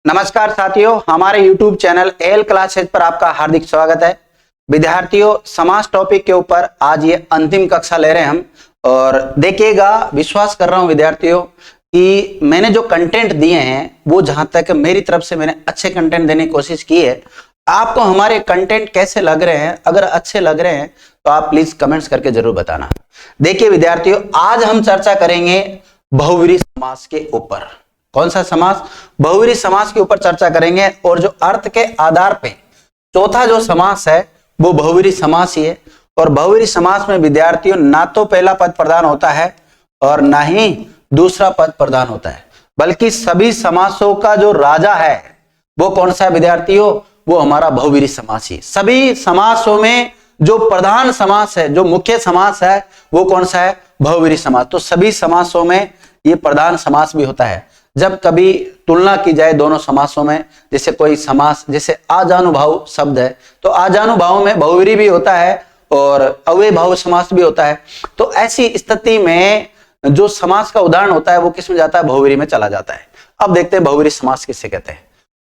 नमस्कार साथियों, हमारे YouTube चैनल एल क्लासेज पर आपका हार्दिक स्वागत है। विद्यार्थियों, समास टॉपिक के ऊपर आज ये अंतिम कक्षा ले रहे हैं हम। और देखिएगा, विश्वास कर रहा हूं विद्यार्थियों कि मैंने जो कंटेंट दिए हैं वो जहां तक मेरी तरफ से मैंने अच्छे कंटेंट देने की कोशिश की है। आपको हमारे कंटेंट कैसे लग रहे हैं? अगर अच्छे लग रहे हैं तो आप प्लीज कमेंट्स करके जरूर बताना। देखिए विद्यार्थियों, आज हम चर्चा करेंगे बहुव्रीहि समास के ऊपर। कौन सा समास? बहुव्रीहि समास के ऊपर चर्चा करेंगे। और जो अर्थ के आधार पे चौथा जो समास है वो बहुव्रीहि समास ही है। और बहुव्रीहि समास में विद्यार्थियों ना तो पहला पद प्रधान होता है और ना ही दूसरा पद प्रधान होता है, बल्कि सभी समासों का जो राजा है वो कौन सा है विद्यार्थियों? वो हमारा बहुव्रीहि समास ही। सभी समासों में जो प्रधान समास है, जो मुख्य समास है, वो कौन सा है? बहुव्रीहि समास। तो सभी समासों में ये प्रधान समास भी होता है। जब कभी तुलना की जाए दोनों समासों में, जैसे कोई समास, जैसे आजानुभाव शब्द है तो आजानुभाव में बहुव्रीहि भी होता है और अव्ययभाव समास भी होता है। तो ऐसी स्थिति में जो समास का उदाहरण होता है वो किस में जाता है? बहुव्रीहि में चला जाता है। अब देखते हैं बहुव्रीहि समास किससे कहते हैं।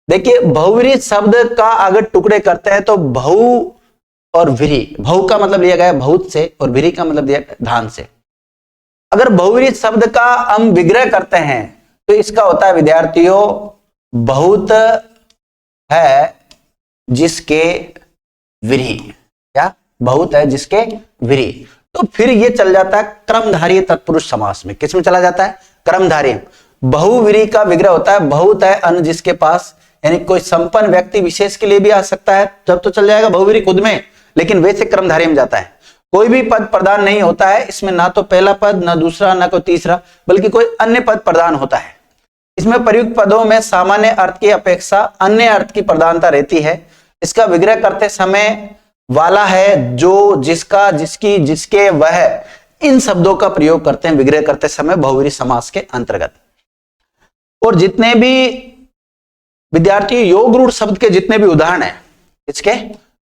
देखिए, बहुव्रीहि शब्द का अगर टुकड़े करते हैं तो बहु और व्रीहि, बहु का मतलब लिया गया बहुत से और व्रीहि का मतलब दिया धान से। अगर बहुव्रीहि शब्द का हम विग्रह करते हैं तो इसका होता है विद्यार्थियों, बहुत है जिसके व्रीहि। क्या? बहुत है जिसके व्रीहि। तो फिर ये चल जाता है क्रमधारीय तत्पुरुष समास में। किस में चला जाता है? क्रमधारीय। बहुव्रीहि का विग्रह होता है बहुत है अन जिसके पास, यानी कोई संपन्न व्यक्ति विशेष के लिए भी आ सकता है, जब तो चल जाएगा बहुव्रीहि खुद में, लेकिन वैसे क्रमधारीय में जाता है। कोई भी पद प्रधान नहीं होता है इसमें, ना तो पहला पद, ना दूसरा, ना कोई तीसरा, बल्कि कोई अन्य पद प्रधान होता है। इसमें प्रयुक्त पदों में सामान्य अर्थ की अपेक्षा अन्य अर्थ की प्रधानता रहती है। इसका विग्रह करते समय वाला है, जो, जिसका, जिसकी, जिसके, वह, इन शब्दों का प्रयोग करते हैं विग्रह करते समय बहुव्रीहि समास के अंतर्गत। और जितने भी विद्यार्थी योग रूढ़ शब्द के जितने भी उदाहरण है, इसके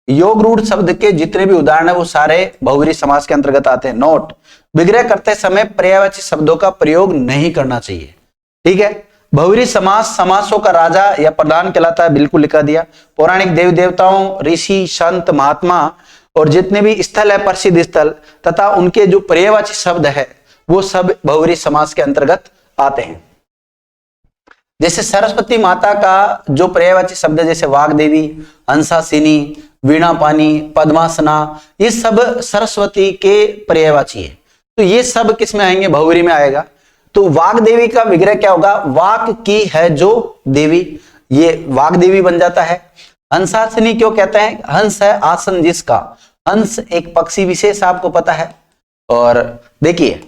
योग रूढ़ शब्द के जितने भी उदाहरण है वो सारे बहुव्रीहि समास के अंतर्गत आते हैं। नोट: विग्रह करते समय पर्यायवाची शब्दों का प्रयोग नहीं करना चाहिए। ठीक है। बहुव्रीहि समास समासों का राजा या प्रधान कहलाता है, बिल्कुल लिखा दिया। पौराणिक देवी देवताओं, ऋषि, संत, महात्मा और जितने भी स्थल है, प्रसिद्ध स्थल तथा उनके जो पर्यायवाची शब्द है वो सब बहुव्रीहि समास के अंतर्गत आते हैं। जैसे सरस्वती माता का जो पर्यायवाची शब्द है, जैसे वाग्देवी, हंसासिनी, वीणापानी, पद्मासना, ये सब सरस्वती के पर्यायवाची है। तो ये सब किस में आएंगे? बहुव्रीहि में आएगा। तो वाग्देवी का विग्रह क्या होगा? वाक की है जो देवी, ये वाग्देवी बन जाता है। हंसासिनी क्यों कहते हैं? हंस है आसन जिसका। हंस एक पक्षी विशेष आपको पता है। और देखिए,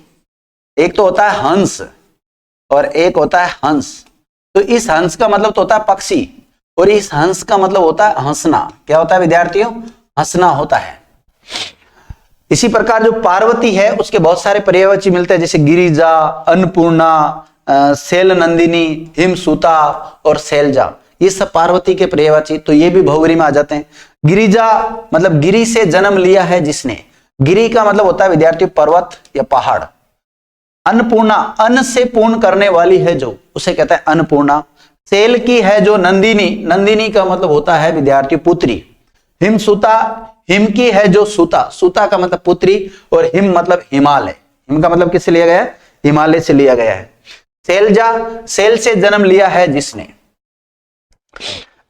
एक तो होता है हंस और एक होता है हंस। तो इस हंस का मतलब तो होता है पक्षी और इस हंस का मतलब होता है हंसना। क्या होता है विद्यार्थियों? हंसना होता है। इसी प्रकार जो पार्वती है उसके बहुत सारे पर्यायवाची मिलते हैं, जैसे गिरिजा, अन्नपूर्णा, शैल नंदिनी, हिमसूता और शैलजा। ये सब पार्वती के पर्यायवाची, तो ये भी बहुव्रीहि में आ जाते हैं। गिरिजा मतलब गिरि से जन्म लिया है जिसने। गिरि का मतलब होता है विद्यार्थी पर्वत या पहाड़। अन्नपूर्णा, अन्न से पूर्ण करने वाली है जो, उसे कहता है अन्नपूर्णा। शैल की है जो नंदिनी, नंदिनी का मतलब होता है विद्यार्थी पुत्री। हिमसूता, हिम की है जो सूता, सूता का मतलब पुत्री और हिम मतलब हिमालय। हिम का मतलब किससे लिया गया है? हिमालय से लिया गया है। शैलजा, शैल से जन्म लिया है जिसने।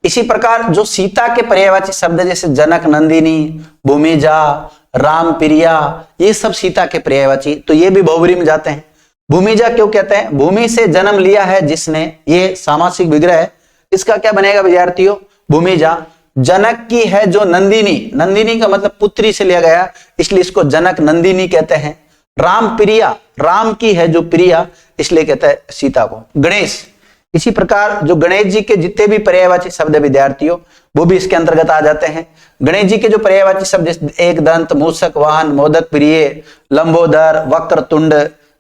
इसी प्रकार जो सीता के पर्यायवाची शब्द जैसे जनक नंदिनी, भूमिजा, राम प्रिया, ये सब सीता के पर्यायवाची, तो ये भी बहुव्रीहि में जाते हैं। भूमिजा क्यों कहते हैं? भूमि से जन्म लिया है जिसने, ये सामासिक विग्रह है। इसका क्या बनेगा विद्यार्थियों? भूमिजा। जनक की है जो नंदिनी, नंदिनी का मतलब पुत्री से लिया गया, इसलिए इसको जनक नंदिनी कहते हैं। राम प्रिया, राम की है जो प्रिया, इसलिए कहते हैं सीता को। गणेश, इसी प्रकार जो गणेश जी के जितने भी पर्यायवाची शब्द है विद्यार्थियों वो भी इसके अंतर्गत आ जाते हैं। गणेश जी के जो पर्यायवाची शब्द एक दंत, मूषक वाहन, मोदक प्रिय, लंबोदर, वक्रतुंड,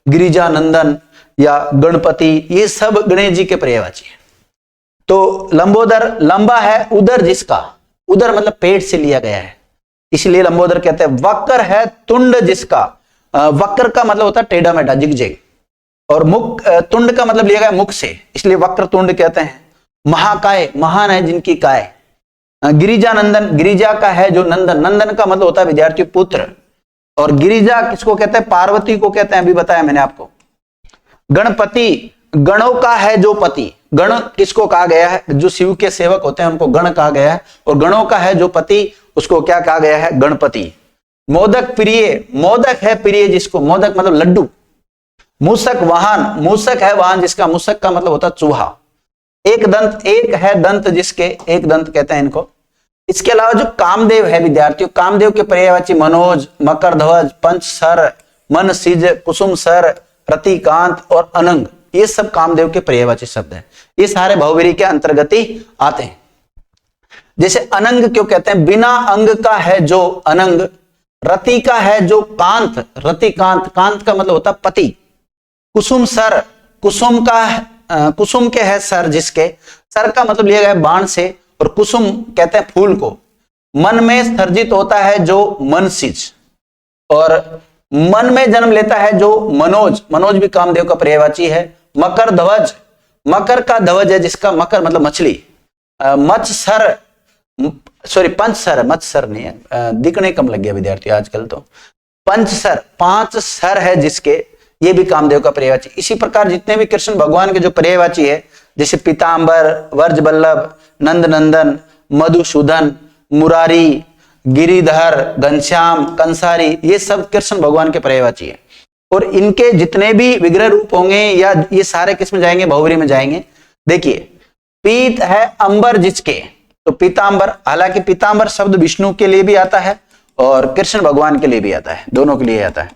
गिरिजा नंदन या गणपति, ये सब गणेश जी के पर्यायवाची है। तो लंबोदर, लंबा है उदर जिसका, उदर मतलब पेट से लिया गया है, इसलिए लंबोदर कहते हैं। वक्र है तुंड जिसका, वक्र का मतलब होता है टेढ़ा मेढ़ा, जिगजैग। और मुख, तुंड का मतलब लिया गया मुख से, इसलिए वक्र तुंड कहते हैं। महाकाय, महान है जिनकी काय। गिरिजा नंदन, गिरिजा का है जो नंदन, नंदन का मतलब होता है विद्यार्थी पुत्र। और गिरिजा किसको कहते हैं? पार्वती को कहते हैं, अभी बताया मैंने आपको। गणपति, गणों का है जो पति, गण किसको कहा गया है? जो शिव के सेवक होते हैं उनको गण कहा गया है, और गणों का है जो पति उसको क्या कहा गया है? गणपति। मोदक प्रिय, मोदक है प्रिय जिसको, मोदक मतलब लड्डू। मूसक वाहन, मूसक है वाहन जिसका, मूसक का मतलब होता है चूहा। एक दंत, एक है दंत जिसके, एक दंत कहते हैं इनको। इसके अलावा जो कामदेव है विद्यार्थियों, कामदेव के पर्यायवाची मनोज, मकरध्वज, पंचसर, मनसिज, कुसुम सर, प्रतिकांत और अनंग, ये सब कामदेव के पर्यायवाची शब्द हैं। ये सारे बहुवीरी के अंतर्गत ही आते हैं। जैसे अनंग क्यों कहते हैं? बिना अंग का है जो अनंग, रति का है जो कांत, रतिकांत, कांत का मतलब होता पति। कुसुम सर, कुसुम का, कुसुम के है सर जिसके, सर का मतलब लिया गया है बाण से, और कुसुम कहते हैं फूल को। मन में सर्जित होता है जो मनसिज, और मन में जन्म लेता है जो मनोज, मनोज भी कामदेव का पर्यायवाची है। मकर ध्वज, मकर का ध्वज है जिसका, मकर मतलब मछली। मत्सर, सॉरी पंचसर, मत्सर नहीं है, दिखने कम लग गया विद्यार्थी आजकल तो। पंचसर, 5 सर है जिसके, ये भी कामदेव का पर्यायवाची। इसी प्रकार जितने भी कृष्ण भगवान के जो पर्यायवाची है, जैसे पीतांबर, वर्ज बल्लभ, नंद नंदन, मधुसूदन, मुरारी, गिरिधर, घनश्याम, कंसारी, ये सब कृष्ण भगवान के पर्यायवाची है। और इनके जितने भी विग्रह रूप होंगे या ये सारे किस में जाएंगे? बहुवीरी में जाएंगे। देखिए, पीत है अंबर जिसके, तो पीतांबर, हालांकि पीतांबर शब्द विष्णु के लिए भी आता है और कृष्ण भगवान के लिए भी आता है, दोनों के लिए आता है।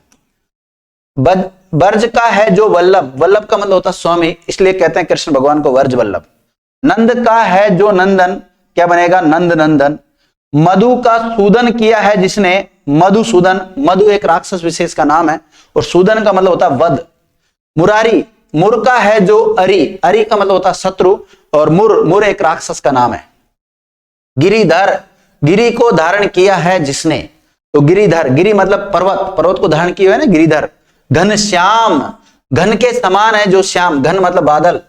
वर्ज का है जो वल्लभ, वल्लभ का मतलब होता है स्वामी, इसलिए कहते हैं कृष्ण भगवान को वर्ज वल्लभ। नंद का है जो नंदन, क्या बनेगा? नंद नंदन। मधु का सूदन किया है जिसने, मधुसूदन, मधु एक राक्षस विशेष का नाम है, और सूदन का मतलब होता है वध। मुरारी, मुर का है जो अरि, अरि का मतलब होता है शत्रु, और मुर, मुर एक राक्षस का नाम है। गिरिधर, गिरी को धारण किया है जिसने, तो गिरिधर, गिरी मतलब पर्वत, पर्वत को धारण किया है ना, गिरिधर। घनश्याम, घन के समान है जो श्याम, घन मतलब बादल।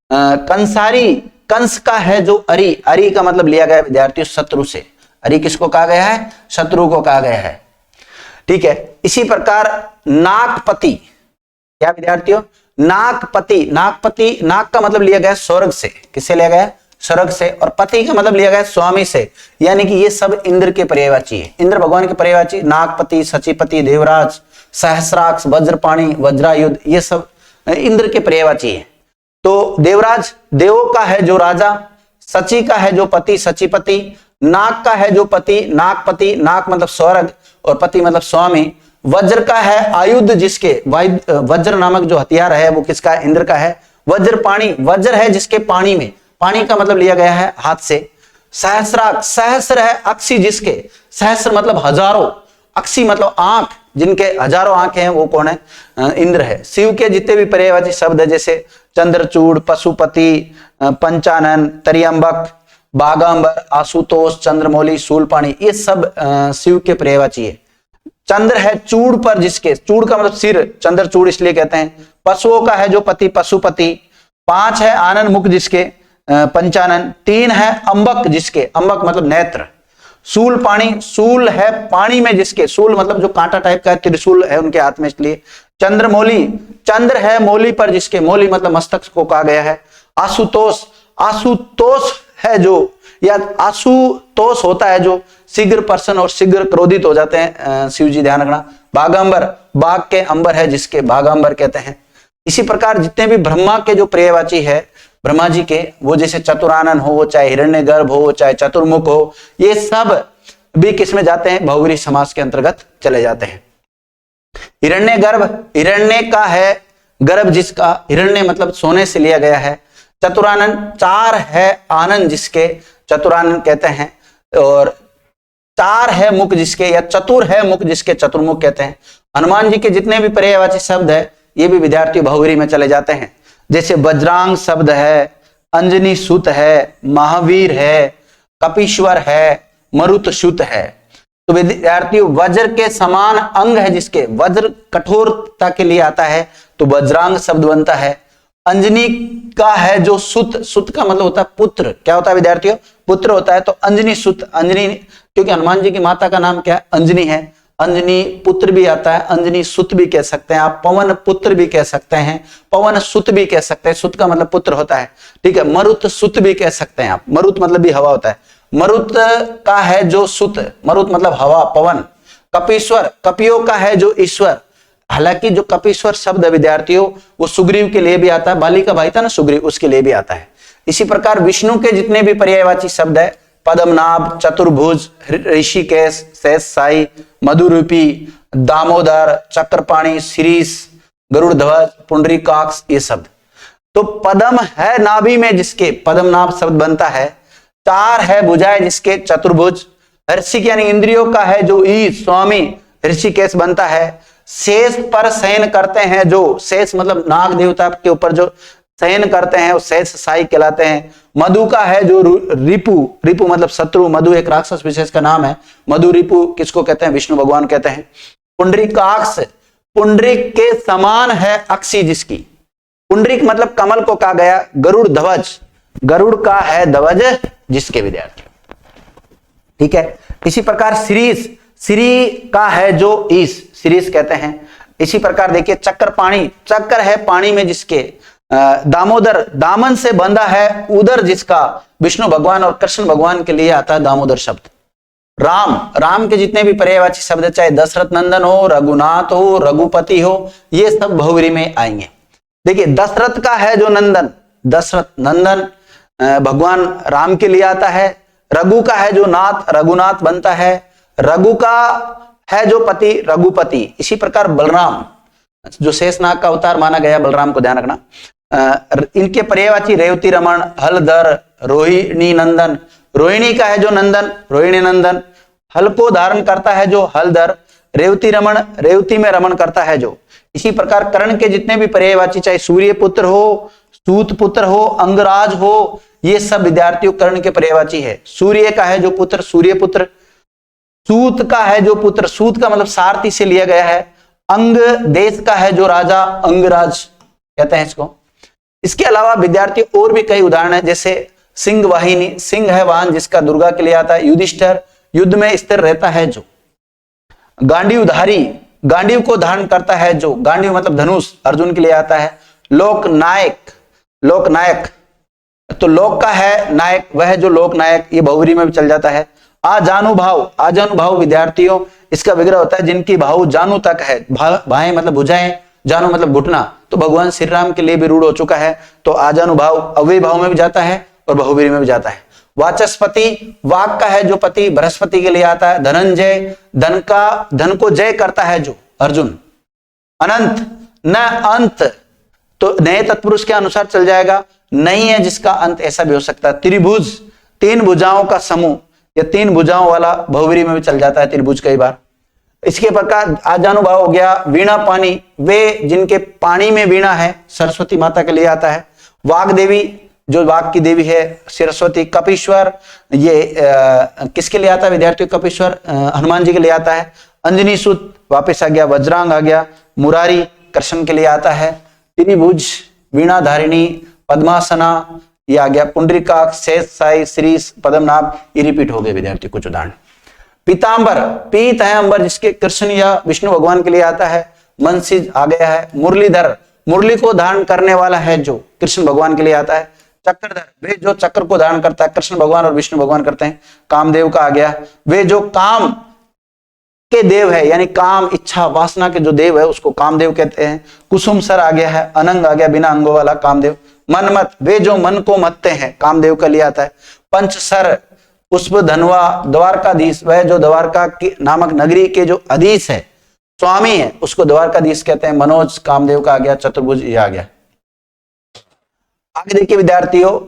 कंसारी, कंस का है जो अरि, अरि का मतलब लिया गया है विद्यार्थियों शत्रु से। अरि किसको कहा गया है? शत्रु को कहा गया है। ठीक है। इसी प्रकार नागपति, क्या विद्यार्थियों? नागपति, नागपति, नाग का मतलब लिया गया स्वर्ग से, किससे लिया गया? स्वर्ग से, और पति का मतलब लिया गया स्वामी से, यानी कि ये सब इंद्र के पर्यायवाची है, इंद्र भगवान के पर्यायवाची। नागपति, सचिपति, देवराज, सहस्राक्ष, वज्रपाणी, वज्रायुध, ये सब इंद्र के पर्यायवाची है। तो देवराज देवों का है जो राजा, सची का है जो पति, सचिपति, नाग का है जो पति, नागपति, नाग मतलब स्वर्ग और पति मतलब स्वामी। वज्र का है आयुध जिसके, वज्र नामक जो हथियार है वो किसका है? इंद्र का है। वज्रपाणी, वज्र है जिसके पानी में, पानी का मतलब लिया गया है हाथ से। सहस्राक्ष, सहस्र है अक्षी जिसके, सहस्र मतलब हजारों, अक्षी मतलब आंख, जिनके हजारों आंखें हैं वो कौन है? इंद्र है। शिव के जितने भी पर्यायवाची शब्द है जैसे चंद्रचूड़, पशुपति, पंचानन, त्र्यंबक, बागांबर, आशुतोष, चंद्रमौली, शूलपाणी, ये सब शिव के पर्यायवाची है। चंद्र है चूड़ पर जिसके, चूड़ का मतलब सिर, चंद्रचूड़ इसलिए कहते हैं। पशुओं का है जो पति, पशुपति। 5 है आनन मुख जिसके, पंचानन। 3 है अंबक जिसके, अंबक मतलब नेत्र। शूल पाणी, शूल है पानी में जिसके, शूल मतलब जो कांटा टाइप का है, त्रिशूल है उनके हाथ में इसलिए। चंद्रमौली, चंद्र है मौली पर जिसके, मौली मतलब मस्तक को कहा गया है। आशुतोष, आशुतोष है जो, या आशुतोष होता है जो शीघ्र प्रसन्न और शीघ्र क्रोधित हो जाते हैं शिव जी, ध्यान रखना। बागांबर, बाघ के अंबर है जिसके, बागांबर कहते हैं। इसी प्रकार जितने भी ब्रह्मा के जो पर्यायवाची है ब्रह्मा जी के, वो जैसे चतुरानन हो, चाहे हिरण्यगर्भ हो, चाहे चतुर्मुख हो, ये सब भी किसमें जाते हैं? बहुव्रीहि समास के अंतर्गत चले जाते हैं। हिरण्यगर्भ, हिरण्य का है गर्भ जिसका, हिरण्य मतलब सोने से लिया गया है। चतुरानन, 4 है आनंद जिसके, चतुरानन कहते हैं। और 4 है मुख जिसके, या चतुर है मुख जिसके, चतुर्मुख कहते हैं। हनुमान जी के जितने भी पर्यायवाची शब्द है ये भी विद्यार्थी बहुव्रीहि में चले जाते हैं। जैसे वज्रांग शब्द है, अंजनी सुत है, महावीर है, कपीश्वर है, मरुत सुत है। तो विद्यार्थी वज्र के समान अंग है जिसके, वज्र कठोरता के लिए आता है तो वज्रांग शब्द बनता है। अंजनी का है जो सुत, सुत का मतलब होता है पुत्र। क्या होता है विद्यार्थियों? पुत्र होता है। तो अंजनी सुत, अंजनी क्योंकि हनुमान जी की माता का नाम क्या है? अंजनी है। अंजनी पुत्र भी आता है, अंजनी सुत भी कह सकते हैं आप, पवन पुत्र भी कह सकते हैं, पवन सुत भी कह सकते हैं। सुत का मतलब पुत्र होता है, ठीक है। मरुत सुत भी कह सकते हैं आप, मरुत मतलब भी हवा होता है। मरुत का है जो सुत, मरुत मतलब हवा, पवन। कपीश्वर, कपियों का है जो ईश्वर। हालांकि जो कपीश्वर शब्द है विद्यार्थियों, वो सुग्रीव के लिए भी आता है, बाली का भाई था ना सुग्रीव, उसके लिए भी आता है। इसी प्रकार विष्णु के जितने भी पर्यायवाची शब्द है, पद्मनाभ, चतुर्भुज, ऋषिकेश, शेष साई, मधुरूपी, दामोदर, चक्रपाणी, शीरीष, गरुड़ ध्वज, पुंडरीकाक्ष, ये शब्द। तो पद्म है नाभि में जिसके, पद्मनाभ शब्द बनता है। चार है भुजाएं जिसके, चतुर्भुज। ऋषिक यानी इंद्रियों का है जो ई, स्वामी, ऋषिकेश बनता है। शेष पर शयन करते हैं जो, शेष मतलब नाग देवता के ऊपर जो शयन करते हैं वो शेष साई कहलाते हैं। मधु का है जो रिपु, रिपु मतलब शत्रु, मधु एक राक्षस विशेष का नाम है। मधु रिपु किसको कहते हैं? विष्णु भगवान कहते हैं। पुंडरीकाक्ष, पुंडरीक के समान है अक्षी जिसकी। पुंडरीक मतलब कमल को कहा गया। गरुड़ ध्वज, गरुड़ का है ध्वज जिसके, विद्यार्थी, ठीक है। इसी प्रकार शीरीष, श्री का है जो ईश, शीरीष कहते हैं। इसी प्रकार देखिए चक्र पाणी, चक्र है पानी में जिसके। दामोदर, दामन से बंधा है उदर जिसका, विष्णु भगवान और कृष्ण भगवान के लिए आता है दामोदर शब्द। राम, राम के जितने भी पर्यायवाची शब्द है, चाहे दशरथ नंदन हो, रघुनाथ हो, रघुपति हो, ये सब बहुव्रीहि में आएंगे। देखिए दशरथ का है जो नंदन, दशरथ नंदन भगवान राम के लिए आता है। रघु का है जो नाथ, रघुनाथ बनता है। रघु का है जो पति, रघुपति। इसी प्रकार बलराम, जो शेषनाग का अवतार माना गया, बलराम को ध्यान रखना। इनके पर्यायवाची रेवती रमण, हलधर, रोहिणी नंदन। रोहिणी का है जो नंदन, रोहिणी नंदन। हल को धारण करता है जो हलधर। रेवती रमण, रेवती में रमण करता है जो। इसी प्रकार कर्ण के जितने भी पर्यायवाची, चाहे सूर्य पुत्र हो, सूत पुत्र हो, अंगराज हो, ये सब विद्यार्थियों कर्ण के पर्यायवाची है। सूर्य का है जो पुत्र, सूर्य पुत्र। सूत का है जो पुत्र, सूत का मतलब सारथी से लिया गया है। अंग देश का है जो राजा, अंगराज कहते हैं इसको। इसके अलावा विद्यार्थी और भी कई उदाहरण है, जैसे सिंह वाहिनी, सिंह है वाहन जिसका, दुर्गा के लिए आता है। युधिष्ठिर, युद्ध में स्थिर रहता है जो। गांडीवधारी, गांडीव को धारण करता है जो, गांडीव मतलब धनुष, अर्जुन के लिए आता है। लोकनायक, लोकनायक, तो लोक का है नायक, वह जो लोकनायक, ये बहुव्रीहि में भी चल जाता है। आजानुभाव, आजानुभाव विद्यार्थियों इसका विग्रह होता है जिनकी भाव जानू तक है। भाएं मतलब भुजाएं, जानू मतलब घुटना, तो भगवान श्री राम के लिए भी रूढ़ हो चुका है। तो आजानुभाव अव्यय भाव में भी जाता है और बहुव्रीहि में भी जाता है। वाचस्पति, वाक का है जो पति, बृहस्पति के लिए आता है। धनंजय, धन का, धन को जय करता है जो, अर्जुन। अनंत, न अंत, तो नए तत्पुरुष के अनुसार चल जाएगा, नहीं है जिसका अंत, ऐसा भी हो सकता है। त्रिभुज, तीन भुजाओं का समूह, या तीन भुजाओं वाला बहुव्रीहि में भी चल जाता है त्रिभुज कई बार। इसके प्रकार आजानुभाव हो गया। वीणा पानी, वे जिनके पानी में वीणा है, सरस्वती माता के लिए आता है। वाग देवी, जो वाग की देवी है, सरस्वती। कपीश्वर, ये किसके लिए आता है विद्यार्थियों? कपीश्वर हनुमान जी के लिए आता है। अंजनी सुत वापस आ गया। वज्रांग आ गया। मुरारी कृष्ण के लिए आता है। त्रिभुज, वीणा धारिणी, पद्मासना, ये आ गया। पुंडरीकाक्ष, शेष साई, शीरीष, पद्मनाभ, ये रिपीट हो गए विद्यार्थी कुछ उदाहरण। पीतांबर, पीत है अंबर जिसके, कृष्ण या विष्णु भगवान के लिए आता है। मनसिज आ गया है। मुरलीधर, मुरली को धारण करने वाला है जो, कृष्ण भगवान के लिए आता है। चक्रधर, वे जो चक्र को धारण करता है, कृष्ण भगवान और विष्णु भगवान करते हैं। कामदेव का आ गया, वे जो काम के देव है, यानी काम, इच्छा, वासना के जो देव है उसको कामदेव कहते हैं। कुसुम सर आ गया है। अनंग आ गया, बिना अंगों वाला कामदेव। मनमत, वे जो मन को मत्ते हैं, कामदेव का लिए आता है। पंचसर, पुष्प धनवा, द्वारकाधीश, वह जो द्वारका की नामक नगरी के जो अधीश है, स्वामी है, उसको द्वारकाधीश कहते हैं। मनोज, कामदेव का आ गया। चतुर्भुज, ये आ गया। आगे देखिए विद्यार्थियों,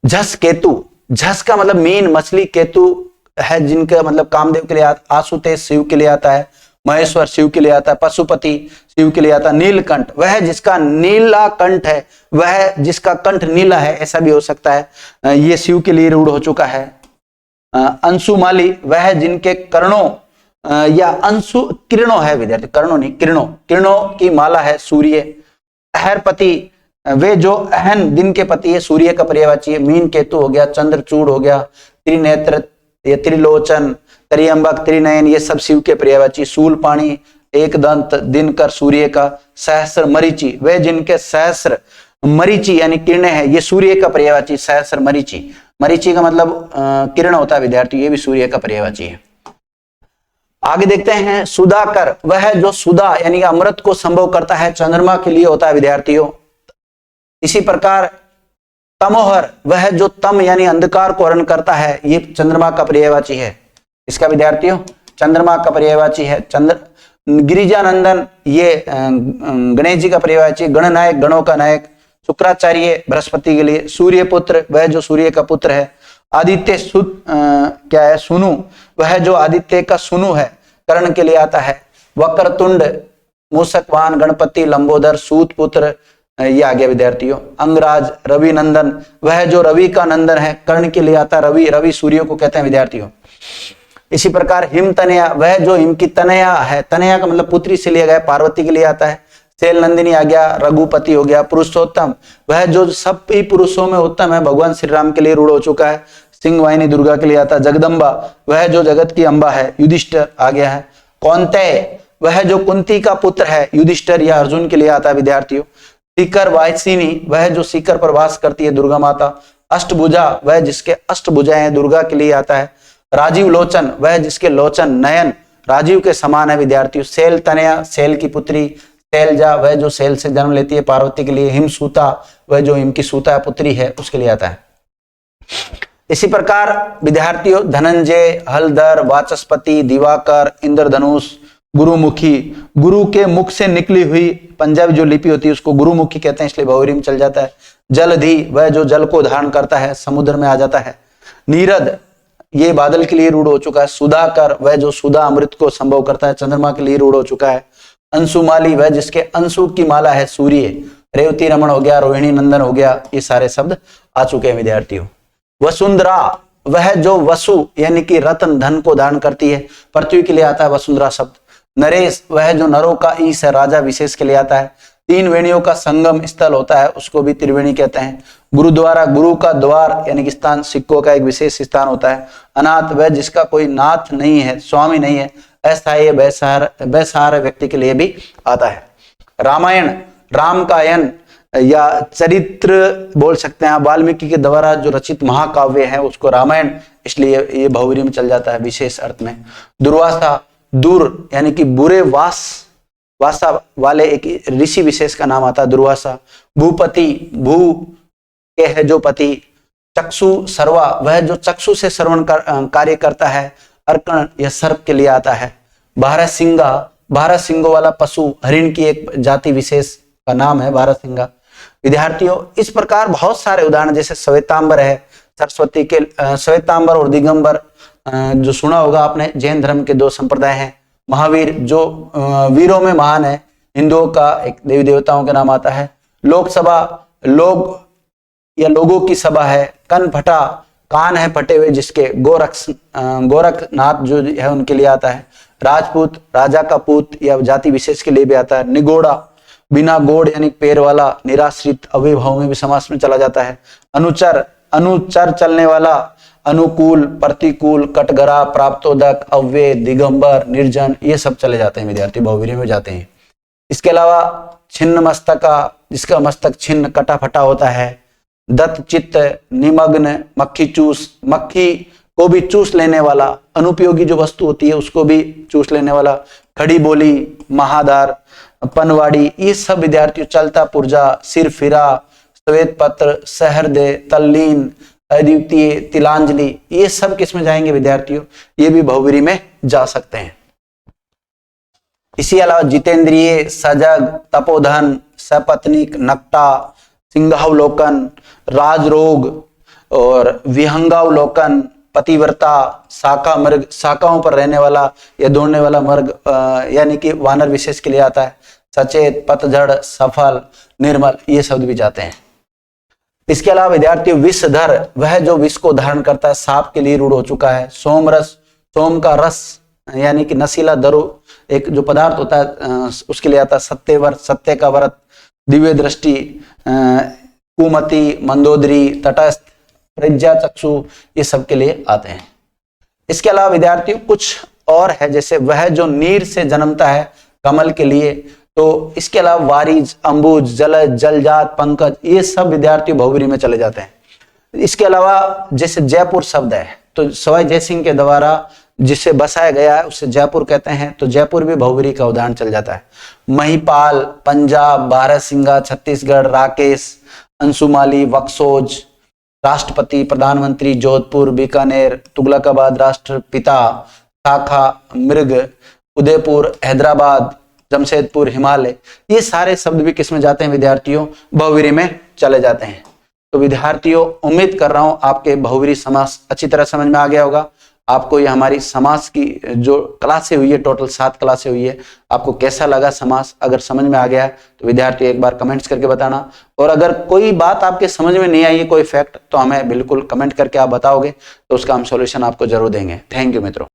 झस केतु, झस का मतलब मीन, मछली, केतु है जिनका मतलब कामदेव के लिए आशुतेज शिव के लिए आता है। महेश्वर शिव के लिए आता है। पशुपति शिव के लिए आता है। नीलकंठ, वह जिसका नीला कंठ है, वह जिसका कंठ नीला है, ऐसा भी हो सकता है, ये शिव के लिए रूढ़ हो चुका है। अंशुमाली, वह जिनके कर्णों या अंशु, किरणों है विद्यार्थी, कर्णों नहीं, किरणों, किरणों की माला है, सूर्य। अहरपति, वे जो अहन दिन के पति है, सूर्य का पर्यायवाची है। मीन केतु हो गया, चंद्रचूड़ हो गया, त्रिनेत्र, ये त्रिलोचन, त्रियंबक, त्रिनयन, ये सब शिव के पर्यायवाची। शूलपाणी, एक दंत, दिनकर, सूर्य का। सहस्र मरीचि, वे जिनके सहस्र मरीचि यानी किरणें हैं, ये सूर्य का पर्यायवाची। सहस्र मरीचि, मरीचि का मतलब किरण होता है विद्यार्थी, ये भी सूर्य का पर्यायवाची है। आगे देखते हैं सुधाकर, वह जो सुधा यानी अमृत को संभव करता है, चंद्रमा के लिए होता है विद्यार्थियों। इसी प्रकार तमोहर, वह जो तम यानी अंधकार को हरण करता है, ये चंद्रमा का पर्यायवाची है। इसका विद्यार्थियों चंद्रमा का पर्यायवाची है। गिरिजानंदन, ये गणेश जी का पर्यायवाची। गणनायक, गणों का नायक। शुक्राचार्य, बृहस्पति के लिए। सूर्यपुत्र, वह जो सूर्य का पुत्र है। आदित्य क्या है, सुनु, वह जो आदित्य का सुनु है, कर्ण के लिए आता है। वक्रतुंड, मूषकवान, गणपति, लंबोदर, सूत पुत्र, ये आ गया विद्यार्थियों। अंगराज, रवि नंदन, वह जो रवि का नंदन है, कर्ण के लिए आता है। रवि, रवि सूर्य को कहते हैं विद्यार्थियों। इसी प्रकार हिमतनया, वह जो हिम की तनया है, तनया का मतलब पुत्री से लिया गया, पार्वती के लिए आता है। शैल नंदिनी आ गया, रघुपति हो गया। पुरुषोत्तम, वह जो सब ही पुरुषों में उत्तम है, भगवान श्री राम के लिए रूढ़ हो चुका है। सिंह वाहिनी, दुर्गा के लिए आता है। जगदम्बा, वह जो जगत की अंबा है। युधिष्ठिर आ गया है। कौन्तेय, वह जो कुंती का पुत्र है, युधिष्ठिर या अर्जुन के लिए आता है विद्यार्थियों। सीकर वायसिनी, वह जो सीकर पर वास करती है, दुर्गा माता। अष्टभुजा, वह जिसके अष्टभुजाएं हैं, दुर्गा के लिए आता है। राजीव लोचन, वह जिसके लोचन नयन राजीव के समान है विद्यार्थियों। शैल तनया, शैल की पुत्री। शैलजा, वह जो शैल से जन्म लेती है, पार्वती के लिए। हिमसूता, वह जो हिम की सूता पुत्री है, उसके लिए आता है। इसी प्रकार विद्यार्थियों धनंजय, हलधर, वाचस्पति, दिवाकर, इंद्रधनुष, गुरुमुखी, गुरु के मुख से निकली हुई पंजाबी जो लिपि होती है उसको गुरुमुखी कहते हैं, इसलिए बहुरी में चल जाता है। जलधि, वह जो जल को धारण करता है, समुद्र में आ जाता है। नीरद, ये बादल के लिए रूढ़ हो चुका है। सुधाकर, वह जो सुधा अमृत को संभव करता है, चंद्रमा के लिए रूढ़ हो चुका है। अंशुमाली, वह जिसके अंशु की माला है, सूर्य। रेवती रमन हो गया, रोहिणी नंदन हो गया, ये सारे शब्द आ चुके हैं विद्यार्थियों। वसुंधरा, वह जो वसु यानी कि रत्न धन को धारण करती है, पृथ्वी के लिए आता है वसुंधरा शब्द। नरेश, वह जो नरों का ईश है, राजा विशेष के लिए आता है। तीन वेणियों का संगम स्थल होता है, उसको भी त्रिवेणी कहते हैं। गुरुद्वारा, गुरु का द्वार यानी कि स्थान, सिक्कों का एक विशेष स्थान होता है। अनाथ, वह जिसका कोई नाथ नहीं है, स्वामी नहीं है, अस्थायी बेसहारा व्यक्ति के लिए भी आता है। रामायण, राम का यन या चरित्र बोल सकते हैं, वाल्मीकि के द्वारा जो रचित महाकाव्य है उसको रामायण, इसलिए ये बहुव्रीहि में चल जाता है विशेष अर्थ में। दुर्वासा, दूर यानी कि बुरे वासा वाले एक ऋषि विशेष का नाम आता है दुर्वासा। भूपति, भू के है जो पति। चक्षु सर्वा, वह जो चक्षु से श्रवण कार्य करता है। अर्कण, यह सर्प के लिए आता है। भारतसिंगा, भारत सिंगों वाला पशु, हरिण की एक जाति विशेष का नाम है भारतसिंगा। विद्यार्थियों इस प्रकार बहुत सारे उदाहरण, जैसे श्वेतांबर है, सरस्वती के श्वेतांबर और दिगंबर जो सुना होगा आपने, जैन धर्म के दो संप्रदाय हैं। महावीर, जो वीरों में महान है, हिंदुओं का एक देवी देवताओं के नाम आता है। लोकसभा, लोग या लोगों की सभा है। कन फटा, कान है फटे हुए जिसके। गोरखनाथ जो है उनके लिए आता है। राजपूत, राजा का पूत या जाति विशेष के लिए भी आता है। निगोड़ा, बिना गोड़ यानी पैर वाला, निराश्रित, अव्ययभाव में भी समास में चला जाता है। अनुचर, अनुचर चलने वाला। अनुकूल, प्रतिकूल, कटघरा, प्राप्तोदक, अव्यय, दिगंबर, निर्जन, ये सब चले जाते हैं विद्यार्थी, बहुव्रीहि में जाते हैं। इसके अलावा छिन्न मस्तका, जिसका मस्तक छिन्न कटा फटा होता है। दत्त चित्त, निमग्न, मक्खी चूस, मक्खी को भी चूस लेने वाला, अनुपयोगी जो वस्तु होती है उसको भी चूस लेने वाला। खड़ी बोली, महादार, पनवाड़ी, ये सब विद्यार्थियों, चलता पुर्जा, सिर फिरा, श्वेत पत्र, सहृदय, तल्लीन, अद्वितीय, तिलांजलि, ये सब किसमें जाएंगे विद्यार्थियों, ये भी बहुव्रीहि में जा सकते हैं। इसी अलावा जितेंद्रिय, सजग, तपोधन, सपत्निक, नक्टा, सिंहावलोकन, राजरोग और विहंगावलोकन, पतिव्रता, शाका मृग, शाखाओं पर रहने वाला या दौड़ने वाला मृग यानी कि वानर विशेष के लिए आता है। सचेत, पतझड़, सफल, निर्मल, ये शब्द भी जाते हैं। इसके अलावा विद्यार्थियों विषधर, वह जो विष को धारण करता है, सांप के लिए रूढ़ हो चुका है। सोमरस, सोम का रस यानी कि नशीला दरो एक जो पदार्थ होता है उसके लिए आता है। सत्यव्रत, सत्य का व्रत। दिव्य दृष्टि, कुमति, मंदोदरी, तटस्थ, प्रज्ञा चक्षु, ये सब के लिए आते हैं। इसके अलावा विद्यार्थियों कुछ और है, जैसे वह जो नीर से जन्मता है कमल के लिए, तो इसके अलावा वारिज, अंबुज, जलज, जलजात, पंकज, ये सब विद्यार्थियों बहुब्री में चले जाते हैं। इसके अलावा जैसे जयपुर शब्द है, तो सवाई जयसिंह के द्वारा जिसे बसाया गया है उसे जयपुर कहते हैं, तो जयपुर भी बहुब्री का उदाहरण चल जाता है। महिपाल, पंजाब, बारहसिंगा, छत्तीसगढ़, राकेश, अंशुमाली, बक्सोज, राष्ट्रपति, प्रधानमंत्री, जोधपुर, बीकानेर, तुगलकाबाद, राष्ट्रपिता, शाखा, मृग, उदयपुर, हैदराबाद, जमशेदपुर, हिमालय, ये सारे शब्द भी किसमें जाते हैं विद्यार्थियों? बहुब्री में चले जाते हैं। तो विद्यार्थियों उम्मीद कर रहा हूं आपके बहुब्री समास अच्छी तरह समझ में आ गया होगा। आपको ये हमारी समास की जो क्लासें हुई है, टोटल 7 क्लासें हुई है, आपको कैसा लगा समास? अगर समझ में आ गया है तो विद्यार्थी एक बार कमेंट्स करके बताना, और अगर कोई बात आपके समझ में नहीं आई है, कोई फैक्ट, तो हमें बिल्कुल कमेंट करके आप बताओगे, तो उसका हम सॉल्यूशन आपको जरूर देंगे। थैंक यू मित्रों।